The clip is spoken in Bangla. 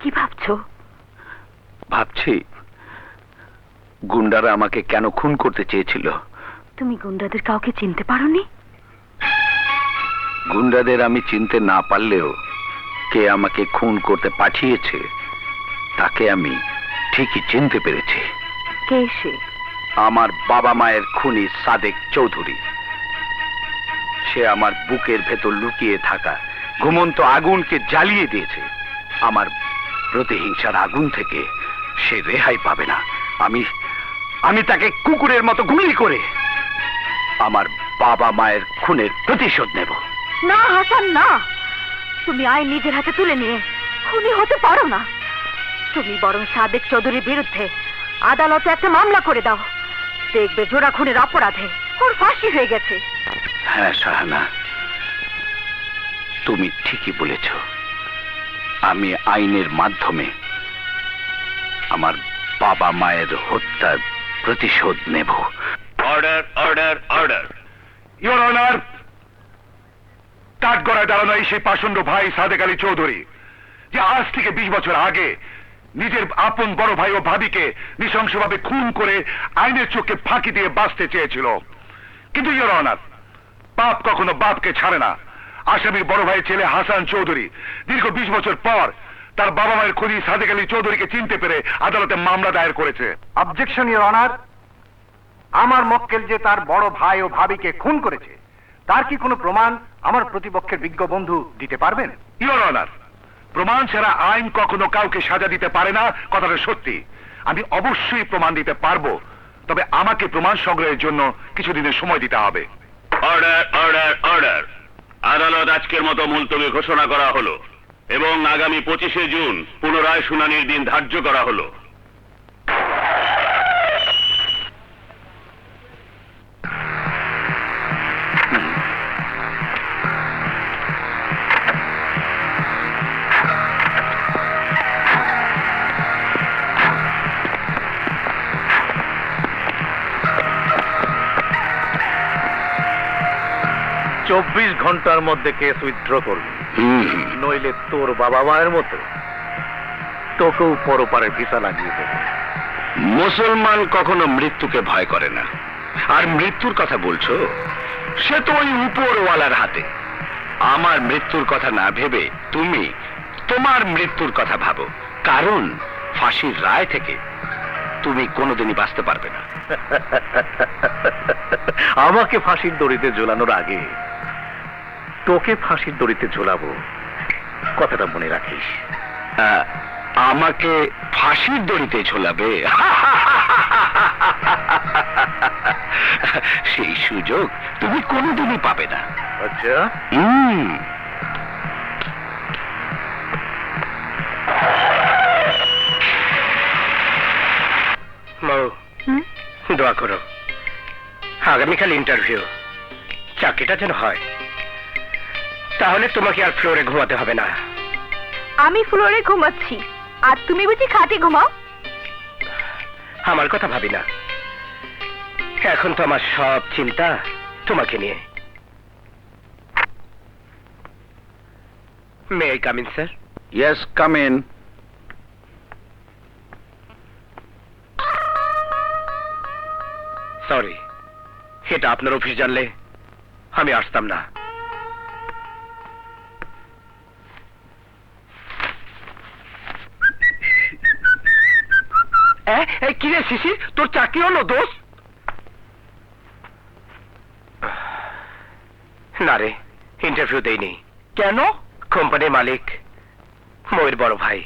কি ভাবছো? ভাবছি গুন্ডারা আমাকে কেন খুন করতে চেয়েছিল। তুমি গুন্ডাদের কাউকে চিনতে পারোনি? গুন্ডাদের আমি চিনতে না পারলেও কে আমাকে খুন করতে পাঠিয়েছে তাকে আমি ঠিকই চিনতে পেরেছি। কে সে? আমার বাবা মায়ের খুনি সাদেক চৌধুরী। সে আমার বুকের ভেতর লুকিয়ে থাকা ঘুমন্ত আগুনকে জ্বালিয়ে দিয়েছে। আমার প্রতিহিংসার আগুন থেকে সে রেহাই পাবে না। আমি তাকে কুকুরের মতো গুলি করে আমার বাবা মায়ের খুনের প্রতিশোধ নেব। না হাসান, না, তুমি আইন নিজের হাতে তুলে নিয়ে খুনি হতে পারো না। তুমি বরং সাদেক চৌধুরীর বিরুদ্ধে আদালতে একটা মামলা করে দাও। দেখবে জোড়া খুনের অপরাধে ওর ফাঁসি হয়ে গেছে। হ্যাঁ শাহানা, তুমি ঠিকই বলেছ। আমি আইনের মাধ্যমে আমার বাবা মায়ের হত্যার প্রতিশোধ নেব। Order, order, order. Your honour, কাঠগড়ায় দাঁড়ানো এই সেই পাষণ্ড ভাই সাদেক আলী চৌধুরী, যে আজ থেকে 20 বছর আগে নিজের আপন বড় ভাই ও ভাবিকে নৃশংসভাবে খুন করে আইনের চোখে ফাঁকি দিয়ে বাঁচতে চেয়েছিল। কিন্তু ইওর অনার, পাপ কখনো বাপকে ছাড়ে না। আসামির বড় ভাইয়ের ছেলে হাসান চৌধুরী দীর্ঘ 20 বছর পর তার বাবা মায়ের খুনি সাদেক আলী চৌধুরীকে চিনতে পেরে আদালতে মামলা দায়ের করেছে। অবজেকশন ইওর অনার, আমার মক্কেল যে তার বড় ভাই ও ভাবিকে খুন করেছে তার কি কোনো প্রমাণ আমার প্রতিপক্ষের বিজ্ঞ বন্ধু দিতে পারবেন? ইওর অনার, প্রমাণ ছাড়া আইন কখনো কাউকে সাজা দিতে পারে না, কথাটা সত্যি। আমি অবশ্যই প্রমাণ দিতে পারবো, তবে আমাকে প্রমাণ সংগ্রহের জন্য কিছুদিনের সময় দিতে হবে। Order, order, order. আদালত আজকের মতো মুলতবি ঘোষণা করা হলো এবং আগামী 25শে জুন পুনরায় শুনানির দিন ধার্য করা হলো। চব্বিশ ঘন্টার মধ্যে কেস উইথড্র করবি, নইলে তোর বাবা মায়ের মতো তোকেও পরপারে ভিসা লাগিয়ে দেবে। মুসলমান কখনো মৃত্যুকে ভয় করে না। আর মৃত্যুর কথা বলছো, সে তো ওই উপরওয়ালার হাতে। আমার মৃত্যুর কথা না ভেবে তুমি তোমার মৃত্যুর কথা ভাবো, কারণ ফাঁসির রায় থেকে তুমি কোনোদিনই বাঁচতে পারবে না। আমাকে ফাঁসির দড়িতে ঝোলানোর আগে তোকে ফাঁসির দড়িতে ঝোলাবো, কথাটা মনে রাখিস। আমাকে ফাঁসির দড়িতে ঝোলাবে? সেই সুযোগ তুমি কোনোদিনই পাবে না। আচ্ছা, দোয়া করো, আগামীকাল ইন্টারভিউ, চাকরিটা যেন হয়। তাহলে তোমাকে আর ফ্লোরে ঘুমাতে হবে না। আমি ফ্লোরে ঘুমাচ্ছি, আর তুমি বুঝি খাটে ঘুমাও? আমার কথা ভাবি না, এখন তো আমার সব চিন্তা তোমাকে নিয়ে। May I come in sir? Yes, come in. Sorry, এটা আপনার অফিস জানলে আমি আসতাম না। কি রে শিশির, তোর চাকরি হলো দোষ? না রে, ইন্টারভিউ দেইনি। কেন? কোম্পানির মালিক ময়ূর বড় ভাই